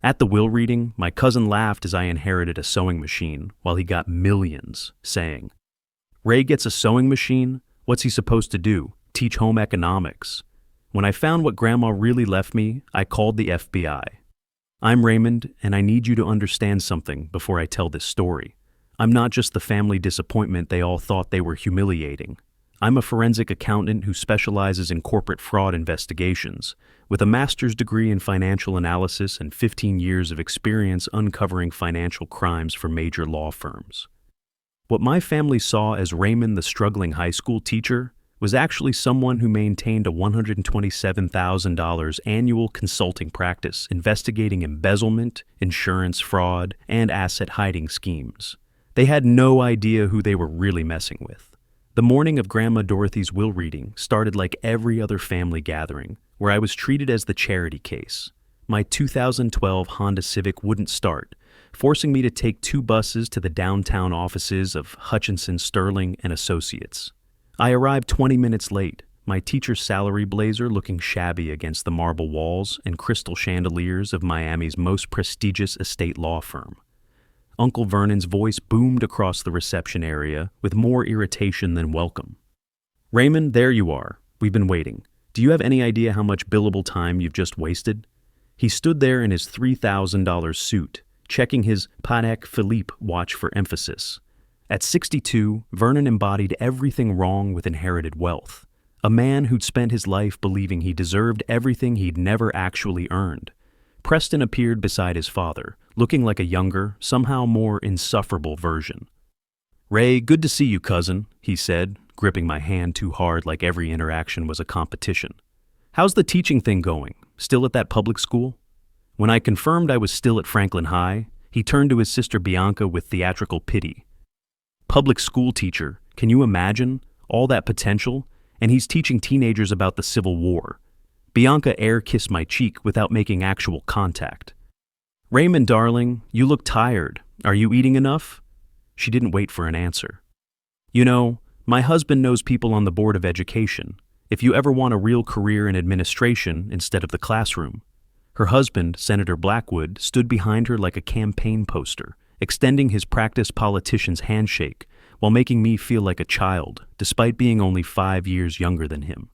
At the will reading, my cousin laughed as I inherited a sewing machine while he got millions, saying, "Ray gets a sewing machine? What's he supposed to do? Teach home economics?" When I found what Grandma really left me, I called the FBI. I'm Raymond, and I need you to understand something before I tell this story. I'm not just the family disappointment they all thought they were humiliating. I'm a forensic accountant who specializes in corporate fraud investigations, with a master's degree in financial analysis and 15 years of experience uncovering financial crimes for major law firms. What my family saw as Raymond the struggling high school teacher was actually someone who maintained a $127,000 annual consulting practice investigating embezzlement, insurance fraud, and asset hiding schemes. They had no idea who they were really messing with. The morning of Grandma Dorothy's will reading started like every other family gathering, where I was treated as the charity case. My 2012 Honda Civic wouldn't start, forcing me to take 2 buses to the downtown offices of Hutchinson Sterling and Associates. I arrived 20 minutes late, my teacher's salary blazer looking shabby against the marble walls and crystal chandeliers of Miami's most prestigious estate law firm. Uncle Vernon's voice boomed across the reception area with more irritation than welcome. "Raymond, there you are. We've been waiting. Do you have any idea how much billable time you've just wasted?" He stood there in his $3,000 suit, checking his Patek Philippe watch for emphasis. At 62, Vernon embodied everything wrong with inherited wealth. A man who'd spent his life believing he deserved everything he'd never actually earned. Preston appeared beside his father, looking like a younger, somehow more insufferable version. "Ray, good to see you, cousin," he said, gripping my hand too hard like every interaction was a competition. "How's the teaching thing going? Still at that public school?" When I confirmed I was still at Franklin High, he turned to his sister Bianca with theatrical pity. "Public school teacher, can you imagine? All that potential, and he's teaching teenagers about the Civil War." Bianca air-kissed my cheek without making actual contact. "Raymond, darling, you look tired. Are you eating enough?" She didn't wait for an answer. "You know, my husband knows people on the Board of Education. If you ever want a real career in administration instead of the classroom." Her husband, Senator Blackwood, stood behind her like a campaign poster, extending his practiced politician's handshake while making me feel like a child, despite being only 5 years younger than him.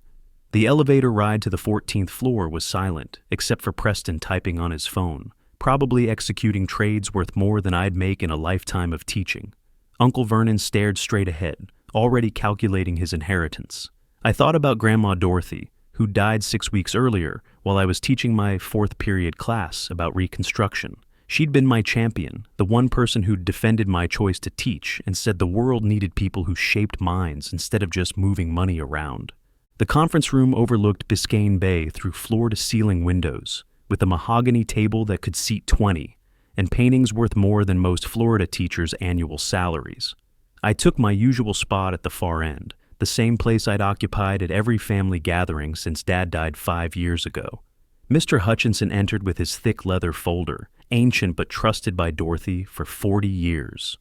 The elevator ride to the 14th floor was silent, except for Preston typing on his phone, probably executing trades worth more than I'd make in a lifetime of teaching. Uncle Vernon stared straight ahead, already calculating his inheritance. I thought about Grandma Dorothy, who died 6 weeks earlier while I was teaching my 4th period class about Reconstruction. She'd been my champion, the one person who'd defended my choice to teach and said the world needed people who shaped minds instead of just moving money around. The conference room overlooked Biscayne Bay through floor-to-ceiling windows, with a mahogany table that could seat 20, and paintings worth more than most Florida teachers' annual salaries. I took my usual spot at the far end, the same place I'd occupied at every family gathering since Dad died 5 years ago. Mr. Hutchinson entered with his thick leather folder, ancient but trusted by Dorothy for 40 years.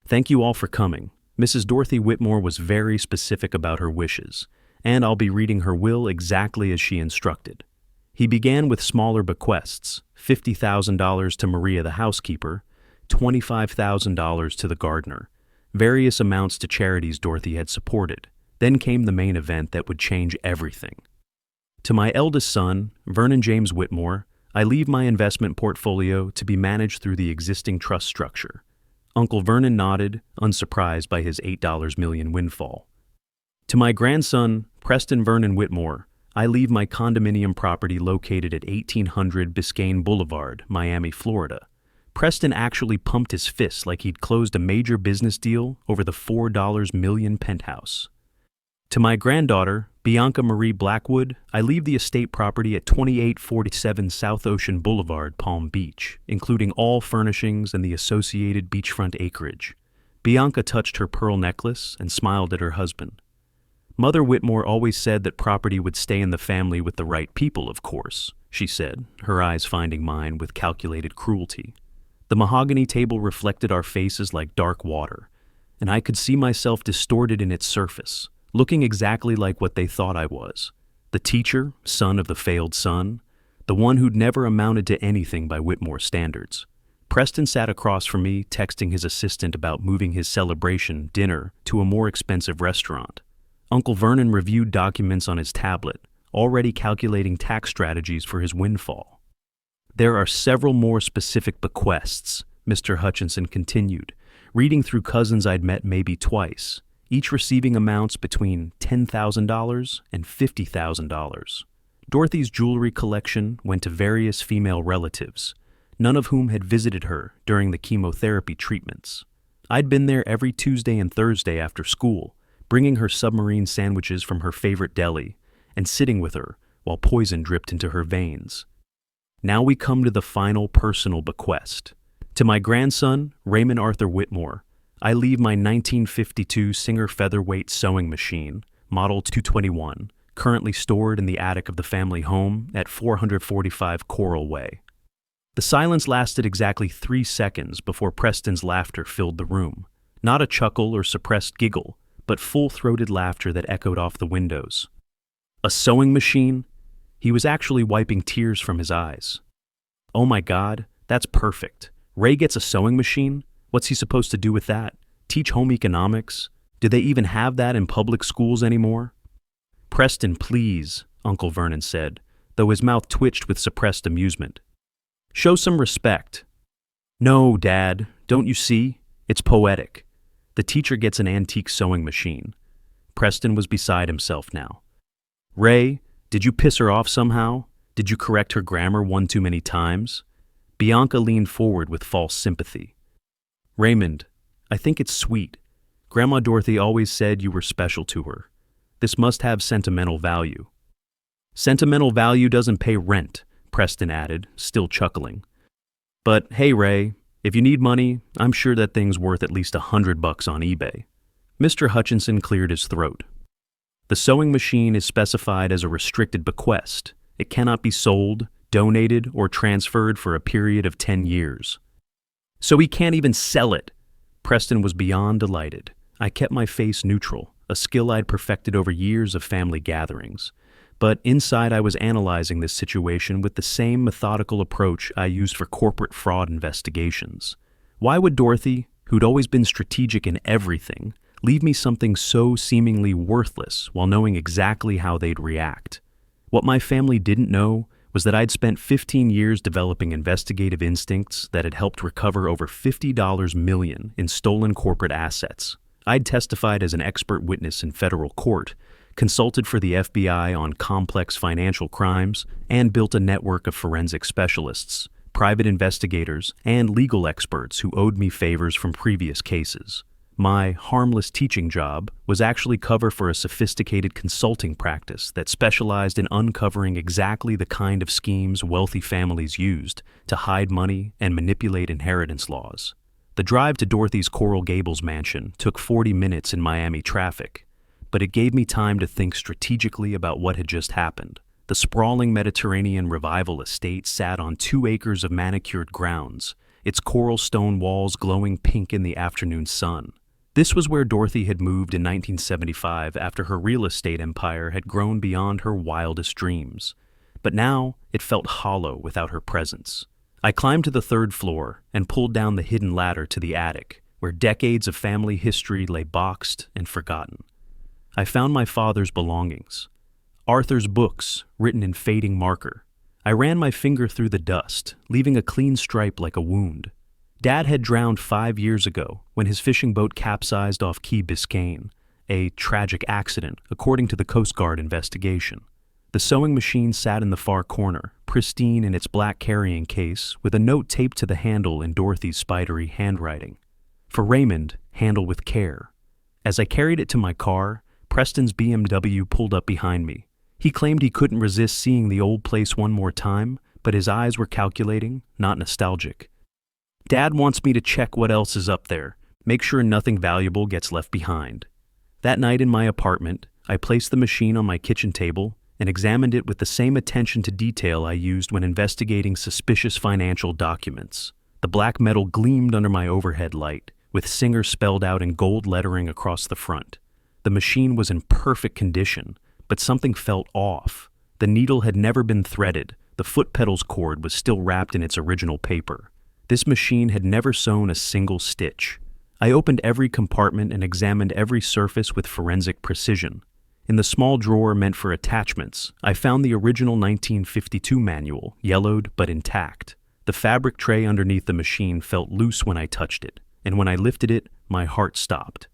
"Thank you all for coming. Mrs. Dorothy Whitmore was very specific about her wishes, and I'll be reading her will exactly as she instructed." He began with smaller bequests, $50,000 to Maria the housekeeper, $25,000 to the gardener, various amounts to charities Dorothy had supported. Then came the main event that would change everything. "To my eldest son, Vernon James Whitmore, I leave my investment portfolio to be managed through the existing trust structure." Uncle Vernon nodded, unsurprised by his $8 million windfall. "To my grandson, Preston Vernon Whitmore, I leave my condominium property located at 1800 Biscayne Boulevard, Miami, Florida." Preston actually pumped his fist like he'd closed a major business deal over the $4 million penthouse. "To my granddaughter, Bianca Marie Blackwood, I leave the estate property at 2847 South Ocean Boulevard, Palm Beach, including all furnishings and the associated beachfront acreage." Bianca touched her pearl necklace and smiled at her husband. "Mother Whitmore always said that property would stay in the family with the right people, of course," she said, her eyes finding mine with calculated cruelty. The mahogany table reflected our faces like dark water, and I could see myself distorted in its surface, looking exactly like what they thought I was. The teacher, son of the failed son, the one who'd never amounted to anything by Whitmore standards. Preston sat across from me, texting his assistant about moving his celebration dinner to a more expensive restaurant. Uncle Vernon reviewed documents on his tablet, already calculating tax strategies for his windfall. There are several more specific bequests, Mr. Hutchinson continued, reading through cousins I'd met maybe twice, each receiving amounts between $10,000 and $50,000. Dorothy's jewelry collection went to various female relatives, none of whom had visited her during the chemotherapy treatments. I'd been there every Tuesday and Thursday after school, bringing her submarine sandwiches from her favorite deli, and sitting with her while poison dripped into her veins. Now we come to the final personal bequest. To my grandson, Raymond Arthur Whitmore, I leave my 1952 Singer featherweight sewing machine, Model 221, currently stored in the attic of the family home at 445 Coral Way. The silence lasted exactly 3 seconds before Preston's laughter filled the room. Not a chuckle or suppressed giggle, but full-throated laughter that echoed off the windows. A sewing machine? He was actually wiping tears from his eyes. Oh my God, that's perfect. Ray gets a sewing machine? What's he supposed to do with that? Teach home economics? Do they even have that in public schools anymore? Preston, please, Uncle Vernon said, though his mouth twitched with suppressed amusement. Show some respect. No, Dad, don't you see? It's poetic. The teacher gets an antique sewing machine. Preston was beside himself now. Ray, did you piss her off somehow? Did you correct her grammar one too many times? Bianca leaned forward with false sympathy. Raymond, I think it's sweet. Grandma Dorothy always said you were special to her. This must have sentimental value. Sentimental value doesn't pay rent, Preston added, still chuckling. But hey, Ray, if you need money, I'm sure that thing's worth at least $100 on eBay. Mr. Hutchinson cleared his throat. The sewing machine is specified as a restricted bequest. It cannot be sold, donated, or transferred for a period of 10 years. So he can't even sell it. Preston was beyond delighted. I kept my face neutral, a skill I'd perfected over years of family gatherings. But inside I was analyzing this situation with the same methodical approach I used for corporate fraud investigations. Why would Dorothy, who'd always been strategic in everything, leave me something so seemingly worthless while knowing exactly how they'd react? What my family didn't know was that I'd spent 15 years developing investigative instincts that had helped recover over $50 million in stolen corporate assets. I'd testified as an expert witness in federal court, consulted for the FBI on complex financial crimes, and built a network of forensic specialists, private investigators, and legal experts who owed me favors from previous cases. My harmless teaching job was actually cover for a sophisticated consulting practice that specialized in uncovering exactly the kind of schemes wealthy families used to hide money and manipulate inheritance laws. The drive to Dorothy's Coral Gables mansion took 40 minutes in Miami traffic, but it gave me time to think strategically about what had just happened. The sprawling Mediterranean Revival estate sat on 2 acres of manicured grounds, its coral stone walls glowing pink in the afternoon sun. This was where Dorothy had moved in 1975 after her real estate empire had grown beyond her wildest dreams. But now it felt hollow without her presence. I climbed to the 3rd floor and pulled down the hidden ladder to the attic, where decades of family history lay boxed and forgotten. I found my father's belongings. Arthur's books, written in fading marker. I ran my finger through the dust, leaving a clean stripe like a wound. Dad had drowned 5 years ago when his fishing boat capsized off Key Biscayne, a tragic accident according to the Coast Guard investigation. The sewing machine sat in the far corner, pristine in its black carrying case, with a note taped to the handle in Dorothy's spidery handwriting. For Raymond, handle with care. As I carried it to my car, Preston's BMW pulled up behind me. He claimed he couldn't resist seeing the old place one more time, but his eyes were calculating, not nostalgic. Dad wants me to check what else is up there, make sure nothing valuable gets left behind. That night in my apartment, I placed the machine on my kitchen table and examined it with the same attention to detail I used when investigating suspicious financial documents. The black metal gleamed under my overhead light, with Singer spelled out in gold lettering across the front. The machine was in perfect condition, but something felt off. The needle had never been threaded, The foot pedal's cord was still wrapped in its original paper. This machine had never sewn a single stitch. I opened every compartment and examined every surface with forensic precision. In the small drawer meant for attachments, I found the original 1952 manual, yellowed but intact. The fabric tray underneath the machine felt loose when I touched it, and when I lifted it, my heart stopped.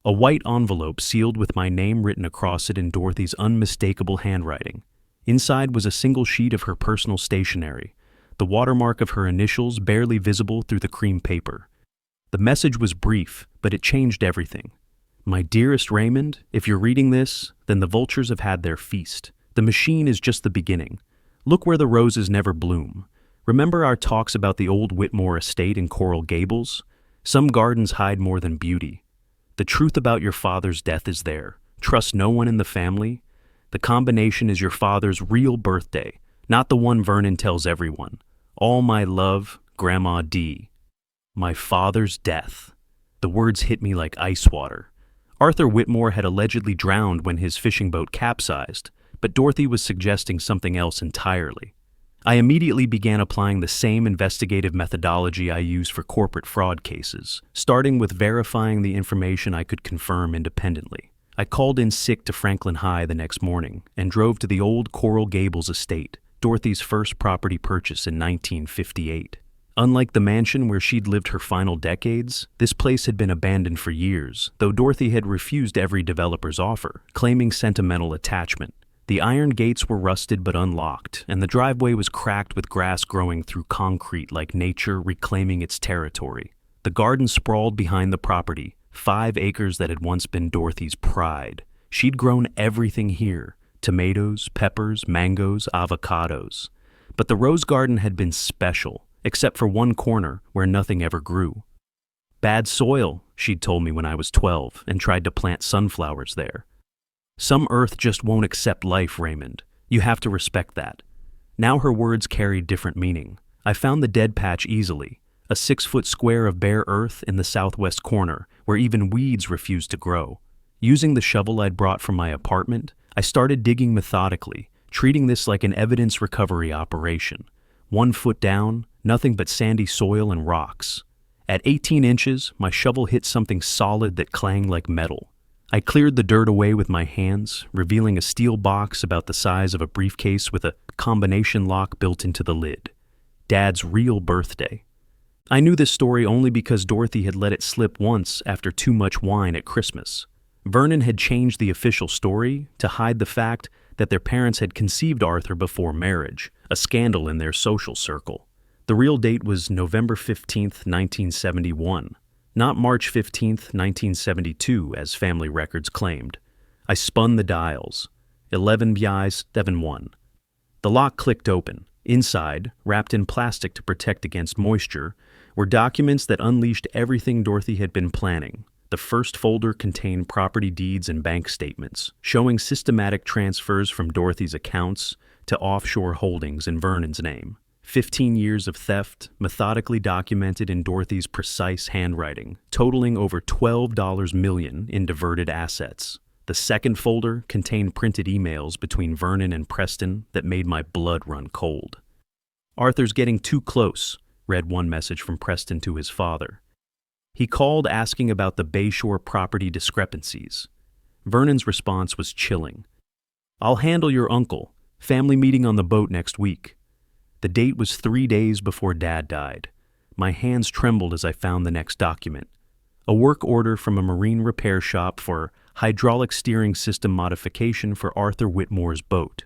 A white envelope sealed with my name written across it in Dorothy's unmistakable handwriting. Inside was a single sheet of her personal stationery, the watermark of her initials barely visible through the cream paper. The message was brief, but it changed everything. My dearest Raymond, if you're reading this, then the vultures have had their feast. The machine is just the beginning. Look where the roses never bloom. Remember our talks about the old Whitmore estate in Coral Gables? Some gardens hide more than beauty. The truth about your father's death is there. Trust no one in the family. The combination is your father's real birthday, not the one Vernon tells everyone. All my love, Grandma D. My father's death. The words hit me like ice water. Arthur Whitmore had allegedly drowned when his fishing boat capsized, but Dorothy was suggesting something else entirely. I immediately began applying the same investigative methodology I use for corporate fraud cases, starting with verifying the information I could confirm independently. I called in sick to Franklin High the next morning and drove to the old Coral Gables estate, Dorothy's first property purchase in 1958. Unlike the mansion where she'd lived her final decades, this place had been abandoned for years, though Dorothy had refused every developer's offer, claiming sentimental attachment. The iron gates were rusted but unlocked, and the driveway was cracked with grass growing through concrete like nature reclaiming its territory. The garden sprawled behind the property, 5 acres that had once been Dorothy's pride. She'd grown everything here: tomatoes, peppers, mangoes, avocados. But the rose garden had been special, except for one corner where nothing ever grew. Bad soil, she'd told me when I was 12 and tried to plant sunflowers there. Some earth just won't accept life, Raymond. You have to respect that. Now her words carried different meaning. I found the dead patch easily, a 6-foot square of bare earth in the southwest corner where even weeds refused to grow. Using the shovel I'd brought from my apartment, I started digging methodically, treating this like an evidence recovery operation. 1 foot down, nothing but sandy soil and rocks. At 18 inches, my shovel hit something solid that clanged like metal. I cleared the dirt away with my hands, revealing a steel box about the size of a briefcase with a combination lock built into the lid. Dad's real birthday. I knew this story only because Dorothy had let it slip once after too much wine at Christmas. Vernon had changed the official story to hide the fact that their parents had conceived Arthur before marriage, a scandal in their social circle. The real date was November 15th, 1971, not March 15th, 1972, as family records claimed. I spun the dials. 11 BIs, 71. The lock clicked open. Inside, wrapped in plastic to protect against moisture, were documents that unleashed everything Dorothy had been planning. The first folder contained property deeds and bank statements, showing systematic transfers from Dorothy's accounts to offshore holdings in Vernon's name. 15 years of theft, methodically documented in Dorothy's precise handwriting, totaling over $12 million in diverted assets. The second folder contained printed emails between Vernon and Preston that made my blood run cold. "Arthur's getting too close," read one message from Preston to his father. He called asking about the Bayshore property discrepancies. Vernon's response was chilling. "I'll handle your uncle. Family meeting on the boat next week." The date was 3 days before Dad died. My hands trembled as I found the next document. A work order from a marine repair shop for hydraulic steering system modification for Arthur Whitmore's boat,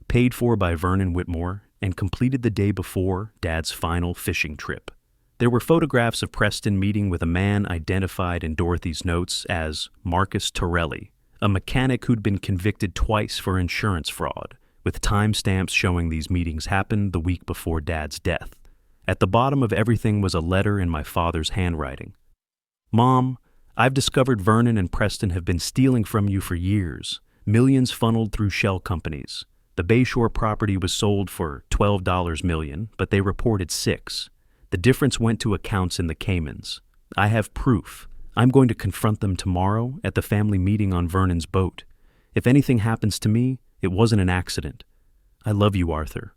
paid for by Vernon Whitmore and completed the day before Dad's final fishing trip. There were photographs of Preston meeting with a man identified in Dorothy's notes as Marcus Torelli, a mechanic who'd been convicted twice for insurance fraud, with timestamps showing these meetings happened the week before Dad's death. At the bottom of everything was a letter in my father's handwriting. "Mom, I've discovered Vernon and Preston have been stealing from you for years, millions funneled through shell companies. The Bayshore property was sold for $12 million, but they reported $6. The difference went to accounts in the Caymans. I have proof. I'm going to confront them tomorrow at the family meeting on Vernon's boat. If anything happens to me, it wasn't an accident. I love you, Arthur."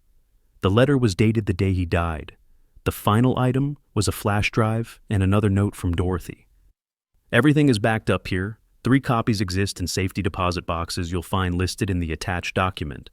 The letter was dated the day he died. The final item was a flash drive and another note from Dorothy. Everything is backed up here. 3 copies exist in safety deposit boxes you'll find listed in the attached document.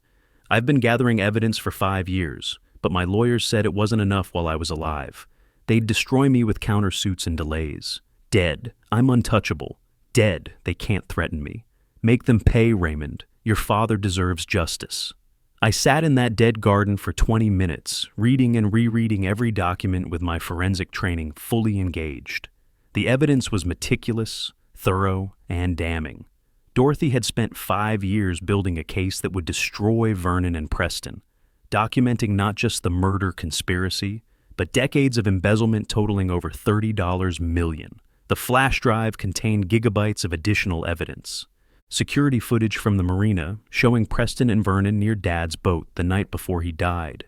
I've been gathering evidence for 5 years, but my lawyers said it wasn't enough while I was alive. They'd destroy me with countersuits and delays. Dead. I'm untouchable. Dead. They can't threaten me. Make them pay, Raymond. Your father deserves justice. I sat in that dead garden for 20 minutes, reading and rereading every document with my forensic training fully engaged. The evidence was meticulous, thorough, and damning. Dorothy had spent 5 years building a case that would destroy Vernon and Preston, documenting not just the murder conspiracy, but decades of embezzlement totaling over $30 million. The flash drive contained gigabytes of additional evidence. Security footage from the marina showing Preston and Vernon near Dad's boat the night before he died.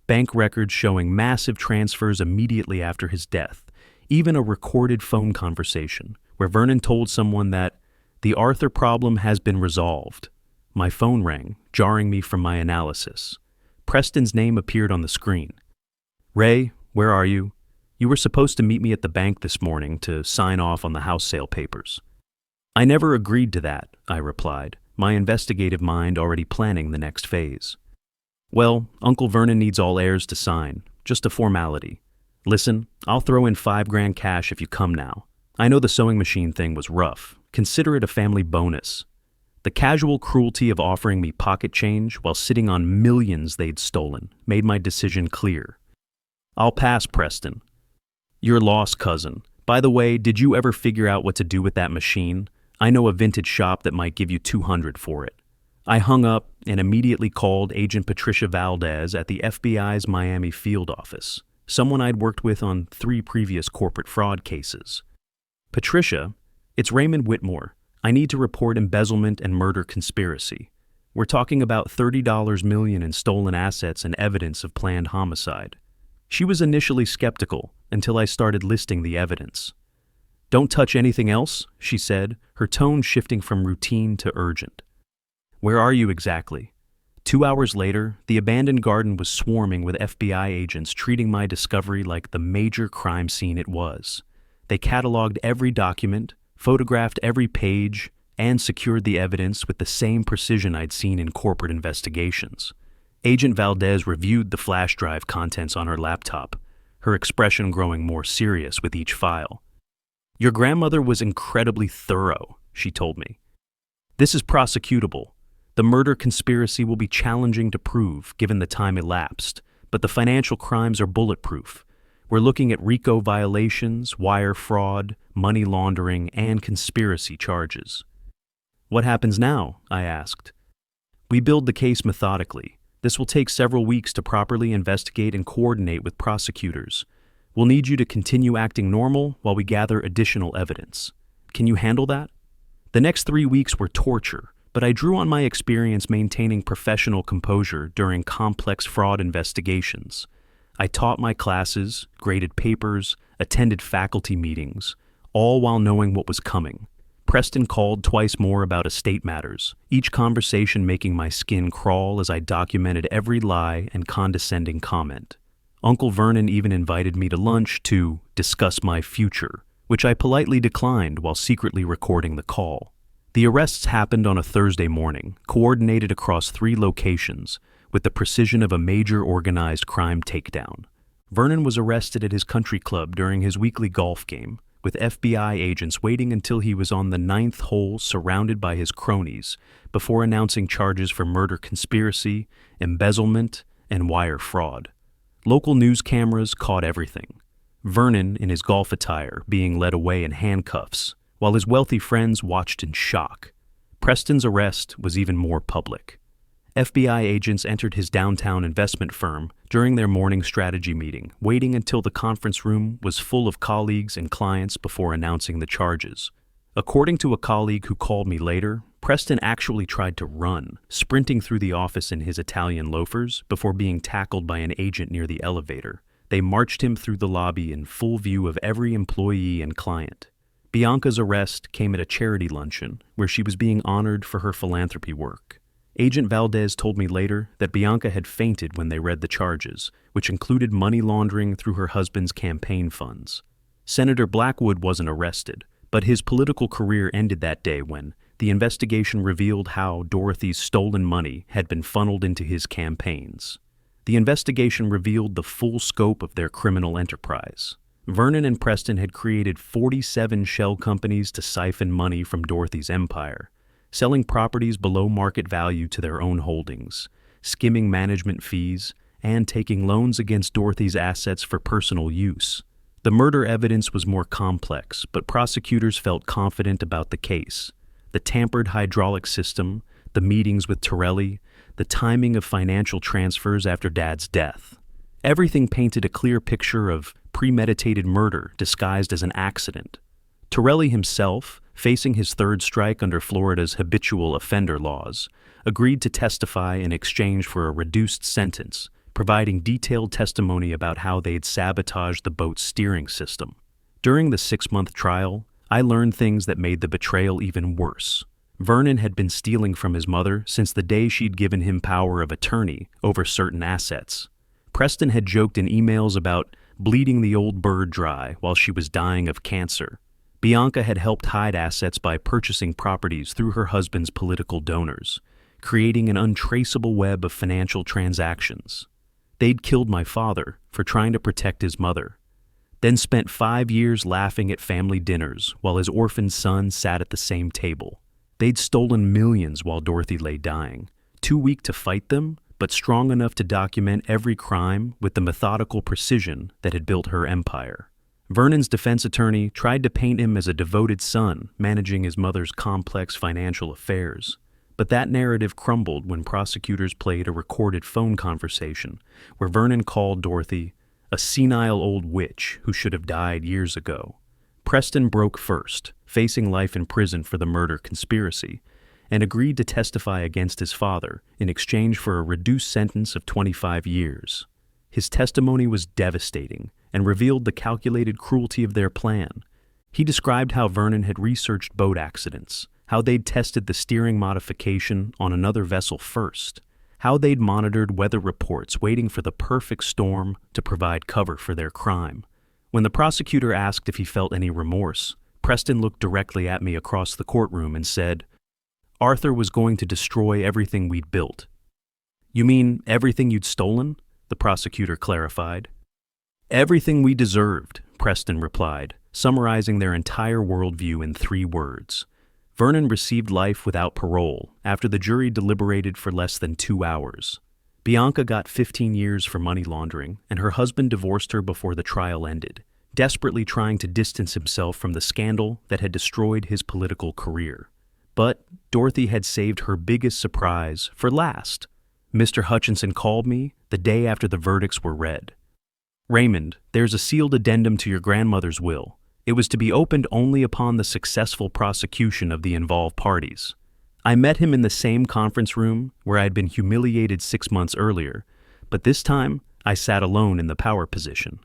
Bank records showing massive transfers immediately after his death. Even a recorded phone conversation where Vernon told someone that the Arthur problem has been resolved. My phone rang, jarring me from my analysis. Preston's name appeared on the screen. Ray, where are you? You were supposed to meet me at the bank this morning to sign off on the house sale papers. I never agreed to that, I replied, my investigative mind already planning the next phase. Well, Uncle Vernon needs all heirs to sign, just a formality. Listen, I'll throw in $5,000 cash if you come now. I know the sewing machine thing was rough. Consider it a family bonus. The casual cruelty of offering me pocket change while sitting on millions they'd stolen made my decision clear. I'll pass, Preston. You're lost, cousin. By the way, did you ever figure out what to do with that machine? I know a vintage shop that might give you $200 for it. I hung up and immediately called Agent Patricia Valdez at the FBI's Miami field office, someone I'd worked with on 3 previous corporate fraud cases. Patricia, it's Raymond Whitmore. I need to report embezzlement and murder conspiracy. We're talking about $30 million in stolen assets and evidence of planned homicide. She was initially skeptical until I started listing the evidence. Don't touch anything else, she said, her tone shifting from routine to urgent. Where are you exactly? 2 hours later, the abandoned garden was swarming with FBI agents treating my discovery like the major crime scene it was. They cataloged every document, photographed every page, and secured the evidence with the same precision I'd seen in corporate investigations. Agent Valdez reviewed the flash drive contents on her laptop, her expression growing more serious with each file. Your grandmother was incredibly thorough, she told me. This is prosecutable. The murder conspiracy will be challenging to prove given the time elapsed, but the financial crimes are bulletproof. We're looking at RICO violations, wire fraud, money laundering, and conspiracy charges. What happens now? I asked. We build the case methodically. This will take several weeks to properly investigate and coordinate with prosecutors. We'll need you to continue acting normal while we gather additional evidence. Can you handle that? The next 3 weeks were torture, but I drew on my experience maintaining professional composure during complex fraud investigations. I taught my classes, graded papers, attended faculty meetings, all while knowing what was coming. Preston called twice more about estate matters, each conversation making my skin crawl as I documented every lie and condescending comment. Uncle Vernon even invited me to lunch to discuss my future, which I politely declined while secretly recording the call. The arrests happened on a Thursday morning, coordinated across 3 locations, with the precision of a major organized crime takedown. Vernon was arrested at his country club during his weekly golf game, with FBI agents waiting until he was on the 9th hole surrounded by his cronies before announcing charges for murder conspiracy, embezzlement, and wire fraud. Local news cameras caught everything. Vernon, in his golf attire, being led away in handcuffs, while his wealthy friends watched in shock. Preston's arrest was even more public. FBI agents entered his downtown investment firm during their morning strategy meeting, waiting until the conference room was full of colleagues and clients before announcing the charges. According to a colleague who called me later, Preston actually tried to run, sprinting through the office in his Italian loafers before being tackled by an agent near the elevator. They marched him through the lobby in full view of every employee and client. Bianca's arrest came at a charity luncheon where she was being honored for her philanthropy work. Agent Valdez told me later that Bianca had fainted when they read the charges, which included money laundering through her husband's campaign funds. Senator Blackwood wasn't arrested, but his political career ended that day when the investigation revealed how Dorothy's stolen money had been funneled into his campaigns. The investigation revealed the full scope of their criminal enterprise. Vernon and Preston had created 47 shell companies to siphon money from Dorothy's empire, selling properties below market value to their own holdings, skimming management fees, and taking loans against Dorothy's assets for personal use. The murder evidence was more complex, but prosecutors felt confident about the case. The tampered hydraulic system, the meetings with Torelli, the timing of financial transfers after Dad's death. Everything painted a clear picture of premeditated murder disguised as an accident. Torelli himself, facing his third strike under Florida's habitual offender laws, agreed to testify in exchange for a reduced sentence, providing detailed testimony about how they'd sabotaged the boat's steering system. During the 6-month trial, I learned things that made the betrayal even worse. Vernon had been stealing from his mother since the day she'd given him power of attorney over certain assets. Preston had joked in emails about bleeding the old bird dry while she was dying of cancer. Bianca had helped hide assets by purchasing properties through her husband's political donors, creating an untraceable web of financial transactions. They'd killed my father for trying to protect his mother, then spent 5 years laughing at family dinners while his orphaned son sat at the same table. They'd stolen millions while Dorothy lay dying, too weak to fight them, but strong enough to document every crime with the methodical precision that had built her empire. Vernon's defense attorney tried to paint him as a devoted son managing his mother's complex financial affairs, but that narrative crumbled when prosecutors played a recorded phone conversation where Vernon called Dorothy a senile old witch who should have died years ago. Preston broke first, facing life in prison for the murder conspiracy, and agreed to testify against his father in exchange for a reduced sentence of 25 years. His testimony was devastating and revealed the calculated cruelty of their plan. He described how Vernon had researched boat accidents, how they'd tested the steering modification on another vessel first, how they'd monitored weather reports waiting for the perfect storm to provide cover for their crime. When the prosecutor asked if he felt any remorse, Preston looked directly at me across the courtroom and said, "Arthur was going to destroy everything we'd built." "You mean everything you'd stolen?" the prosecutor clarified. "Everything we deserved," Preston replied, summarizing their entire worldview in 3 words. Vernon received life without parole after the jury deliberated for less than 2 hours. Bianca got 15 years for money laundering, and her husband divorced her before the trial ended, desperately trying to distance himself from the scandal that had destroyed his political career. But Dorothy had saved her biggest surprise for last. Mr. Hutchinson called me the day after the verdicts were read. "Raymond, there's a sealed addendum to your grandmother's will. It was to be opened only upon the successful prosecution of the involved parties." I met him in the same conference room where I had been humiliated 6 months earlier, but this time I sat alone in the power position.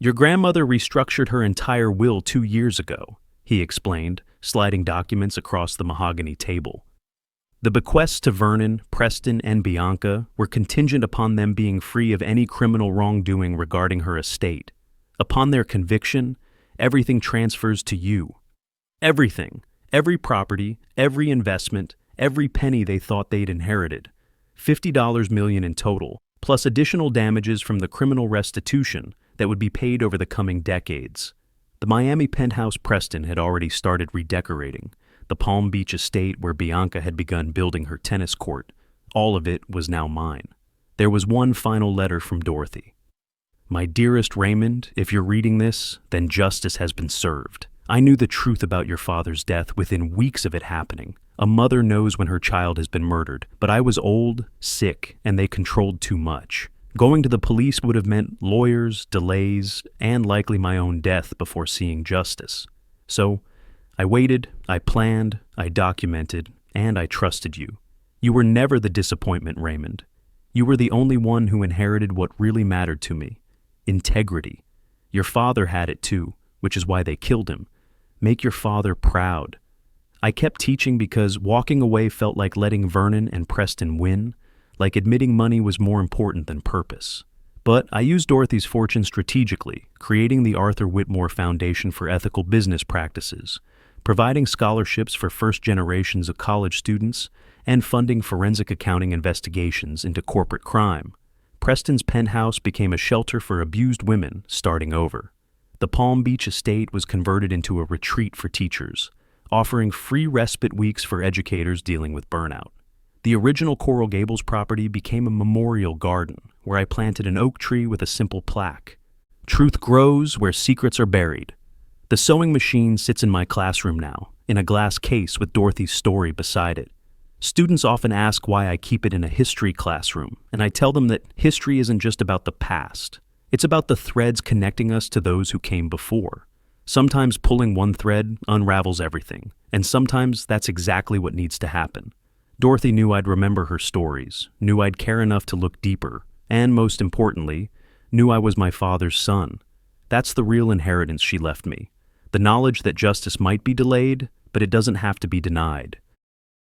"Your grandmother restructured her entire will 2 years ago," he explained, sliding documents across the mahogany table. The bequests to Vernon, Preston, and Bianca were contingent upon them being free of any criminal wrongdoing regarding her estate. Upon their conviction, everything transfers to you. Everything. Every property, every investment, every penny they thought they'd inherited. $50 million in total, plus additional damages from the criminal restitution that would be paid over the coming decades. The Miami penthouse Preston had already started redecorating. The Palm Beach estate where Bianca had begun building her tennis court. All of it was now mine. There was one final letter from Dorothy. "My dearest Raymond, if you're reading this, then justice has been served. I knew the truth about your father's death within weeks of it happening. A mother knows when her child has been murdered, but I was old, sick, and they controlled too much. Going to the police would have meant lawyers, delays, and likely my own death before seeing justice. So I waited, I planned, I documented, and I trusted you. You were never the disappointment, Raymond. You were the only one who inherited what really mattered to me. Integrity. Your father had it too, which is why they killed him. Make your father proud. I kept teaching because walking away felt like letting Vernon and Preston win, like admitting money was more important than purpose. But I used Dorothy's fortune strategically, creating the Arthur Whitmore Foundation for Ethical Business Practices, providing scholarships for first generations of college students, and funding forensic accounting investigations into corporate crime. Preston's penthouse became a shelter for abused women starting over. The Palm Beach estate was converted into a retreat for teachers, offering free respite weeks for educators dealing with burnout. The original Coral Gables property became a memorial garden where I planted an oak tree with a simple plaque. Truth grows where secrets are buried. The sewing machine sits in my classroom now, in a glass case with Dorothy's story beside it. Students often ask why I keep it in a history classroom, and I tell them that history isn't just about the past. It's about the threads connecting us to those who came before. Sometimes pulling one thread unravels everything, and sometimes that's exactly what needs to happen. Dorothy knew I'd remember her stories, knew I'd care enough to look deeper, and most importantly, knew I was my father's son. That's the real inheritance she left me. The knowledge that justice might be delayed, but it doesn't have to be denied.